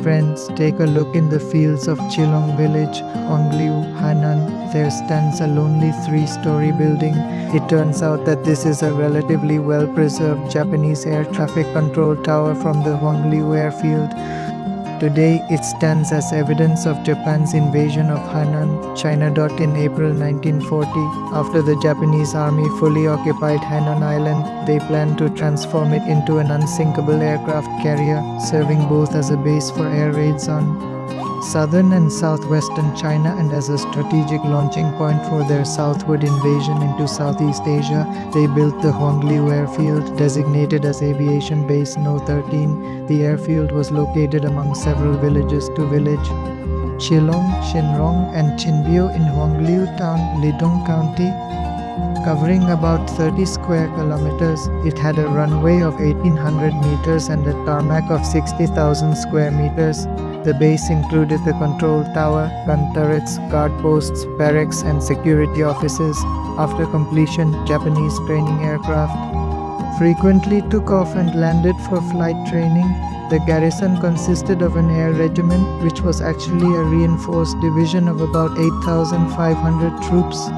Friends, take a look in the fields of Chilong village, Huangliu, Hainan. There stands a lonely three-story building. It turns out that this is a relatively well-preserved Japanese air traffic control tower from the Huangliu Airfield. Today, it stands as evidence of Japan's invasion of Hainan, China. In April 1940, after the Japanese army fully occupied Hainan Island, they planned to transform it into an unsinkable aircraft carrier, serving both as a base for air raids on southern and southwestern China and as a strategic launching point for their southward invasion into Southeast Asia. They built the Huangliu Airfield, designated as Aviation Base No. 13. The airfield was located among several villages to village Chilong, Shinrong, and Chinbio in Huangliu Town, Lidong County. Covering about 30 square kilometers, it had a runway of 1800 meters and a tarmac of 60,000 square meters. The base included the control tower, gun turrets, guard posts, barracks, and security offices. After completion, Japanese training aircraft frequently took off and landed for flight training. The garrison consisted of an air regiment, which was actually a reinforced division of about 8,500 troops.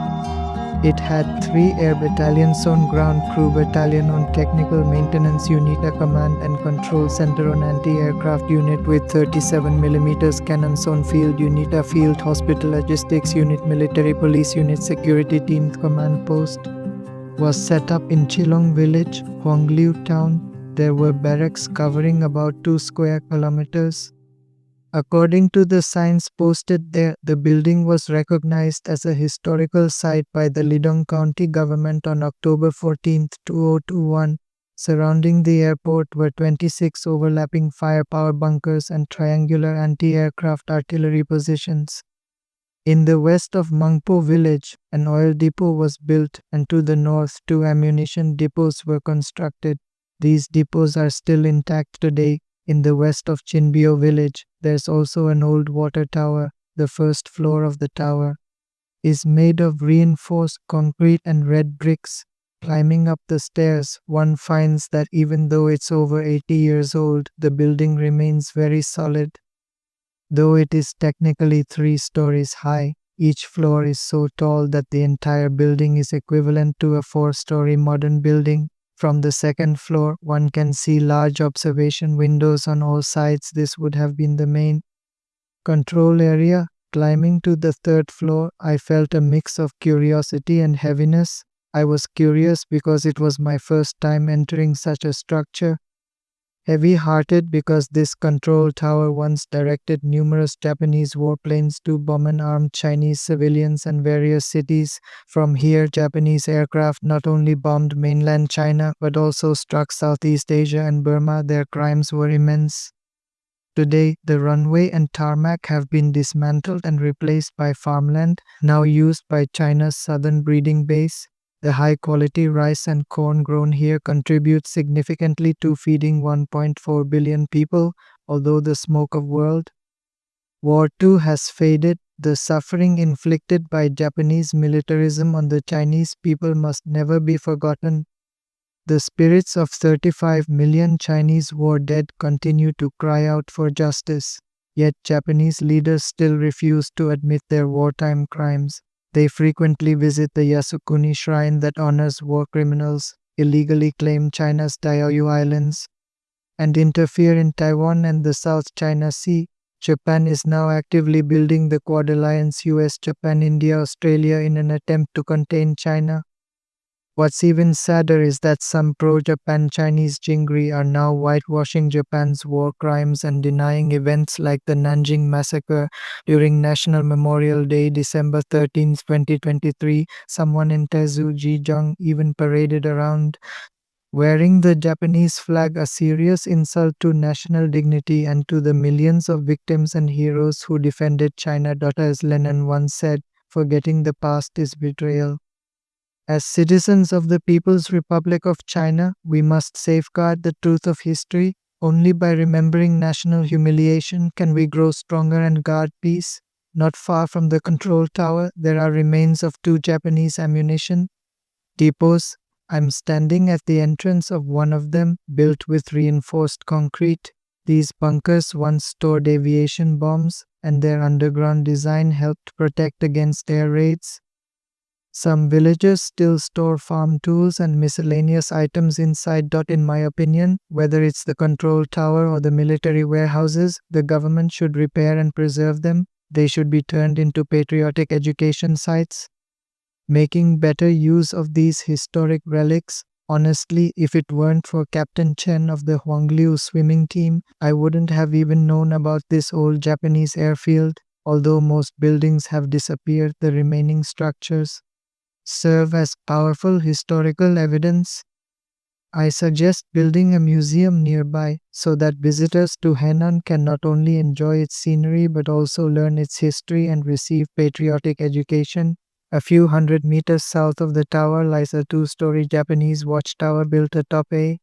It had 3 air battalions on ground crew battalion on technical maintenance unit, a command and control center on anti-aircraft unit with 37mm cannons on field unit, a field hospital logistics unit, military police unit, security team command post was set up in Chilong village, Huangliu town. There were barracks covering about 2 square kilometers. According to the signs posted there, the building was recognized as a historical site by the Lidong County government on October 14, 2021. Surrounding the airport were 26 overlapping firepower bunkers and triangular anti-aircraft artillery positions. In the west of Mangpo village, an oil depot was built, and to the north 2 ammunition depots were constructed. These depots are still intact today. In the west of Chinbio village, there's also an old water tower. The first floor of the tower is made of reinforced concrete and red bricks. Climbing up the stairs, one finds that even though it's over 80 years old, the building remains very solid. Though it is technically 3 stories high, each floor is so tall that the entire building is equivalent to a 4-story modern building. From the second floor, one can see large observation windows on all sides. This would have been the main control area. Climbing to the 3rd floor, I felt a mix of curiosity and heaviness. I was curious because it was my first time entering such a structure. Heavy-hearted because this control tower once directed numerous Japanese warplanes to bomb and arm Chinese civilians and various cities. From here, Japanese aircraft not only bombed mainland China but also struck Southeast Asia and Burma. Their crimes were immense. Today, the runway and tarmac have been dismantled and replaced by farmland, now used by China's southern breeding base. The high-quality rice and corn grown here contributes significantly to feeding 1.4 billion people, although the smoke of World War II has faded. The suffering inflicted by Japanese militarism on the Chinese people must never be forgotten. The spirits of 35 million Chinese war dead continue to cry out for justice, yet Japanese leaders still refuse to admit their wartime crimes. They frequently visit the Yasukuni shrine that honors war criminals, illegally claim China's Diaoyu Islands, and interfere in Taiwan and the South China Sea. Japan is now actively building the Quad Alliance US, Japan, India, Australia in an attempt to contain China. What's even sadder is that some pro-Japan Chinese Jingri are now whitewashing Japan's war crimes and denying events like the Nanjing massacre. During National Memorial Day, December 13, 2023, someone in Tezu, Zhejiang even paraded around wearing the Japanese flag, a serious insult to national dignity and to the millions of victims and heroes who defended China. As Lenin once said, forgetting the past is betrayal. As citizens of the People's Republic of China, we must safeguard the truth of history. Only by remembering national humiliation can we grow stronger and guard peace. Not far from the control tower, there are remains of 2 Japanese ammunition depots. I'm standing at the entrance of one of them, built with reinforced concrete. These bunkers once stored aviation bombs, and their underground design helped protect against air raids. Some villagers still store farm tools and miscellaneous items inside. In my opinion, whether it's the control tower or the military warehouses, the government should repair and preserve them. They should be turned into patriotic education sites. Making better use of these historic relics. Honestly, if it weren't for Captain Chen of the Huangliu swimming team, I wouldn't have even known about this old Japanese airfield. Although most buildings have disappeared, the remaining structures serve as powerful historical evidence. I suggest building a museum nearby so that visitors to Henan can not only enjoy its scenery but also learn its history and receive patriotic education. A few hundred meters south of the tower lies a two-story Japanese watchtower built atop a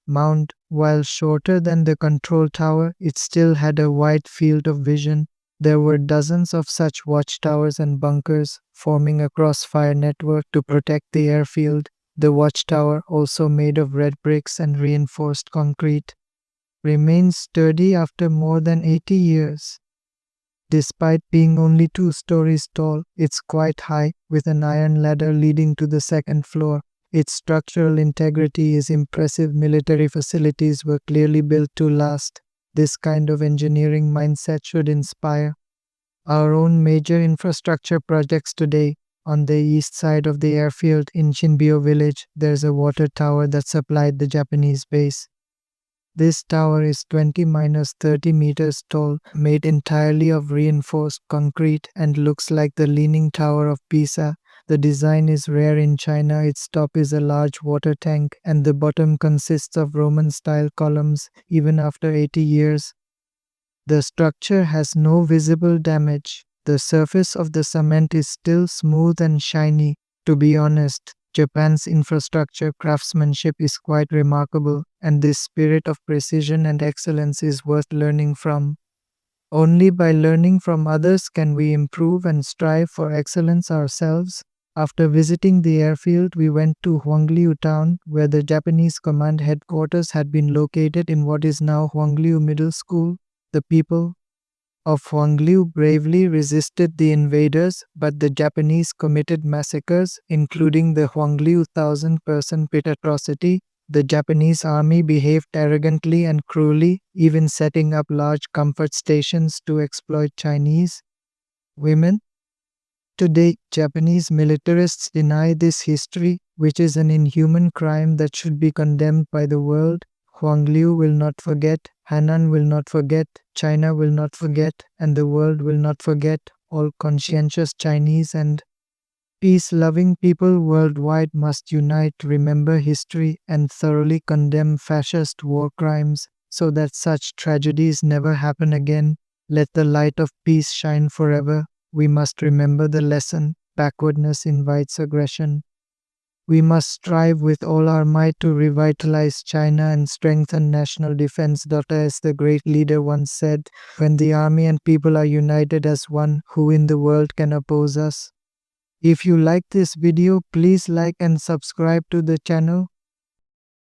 mound. While shorter than the control tower, it still had a wide field of vision. There were dozens of such watchtowers and bunkers, forming a crossfire network to protect the airfield. The watchtower, also made of red bricks and reinforced concrete, remains sturdy after more than 80 years. Despite being only 2 stories tall, it's quite high, with an iron ladder leading to the second floor. Its structural integrity is impressive. Military facilities were clearly built to last. This kind of engineering mindset should inspire our own major infrastructure projects today. On the east side of the airfield in Shinbyo village, there's a water tower that supplied the Japanese base. This tower is 20-30 meters tall, made entirely of reinforced concrete, and looks like the Leaning Tower of Pisa. The design is rare in China. Its top is a large water tank, and the bottom consists of Roman-style columns. Even after 80 years, the structure has no visible damage. The surface of the cement is still smooth and shiny. To be honest, Japan's infrastructure craftsmanship is quite remarkable, and this spirit of precision and excellence is worth learning from. Only by learning from others can we improve and strive for excellence ourselves. After visiting the airfield, we went to Huangliu town, where the Japanese command headquarters had been located in what is now Huangliu Middle School. The people of Huangliu bravely resisted the invaders, but the Japanese committed massacres, including the Huangliu 1,000-person pit atrocity. The Japanese army behaved arrogantly and cruelly, even setting up large comfort stations to exploit Chinese women. Today, Japanese militarists deny this history, which is an inhuman crime that should be condemned by the world. Huangliu will not forget, Hanan will not forget, China will not forget, and the world will not forget. All conscientious Chinese and peace-loving people worldwide must unite, remember history, and thoroughly condemn fascist war crimes so that such tragedies never happen again. Let the light of peace shine forever. We must remember the lesson: backwardness invites aggression. We must strive with all our might to revitalize China and strengthen national defense. As the great leader once said, when the army and people are united as one, who in the world can oppose us? If you like this video, please like and subscribe to the channel.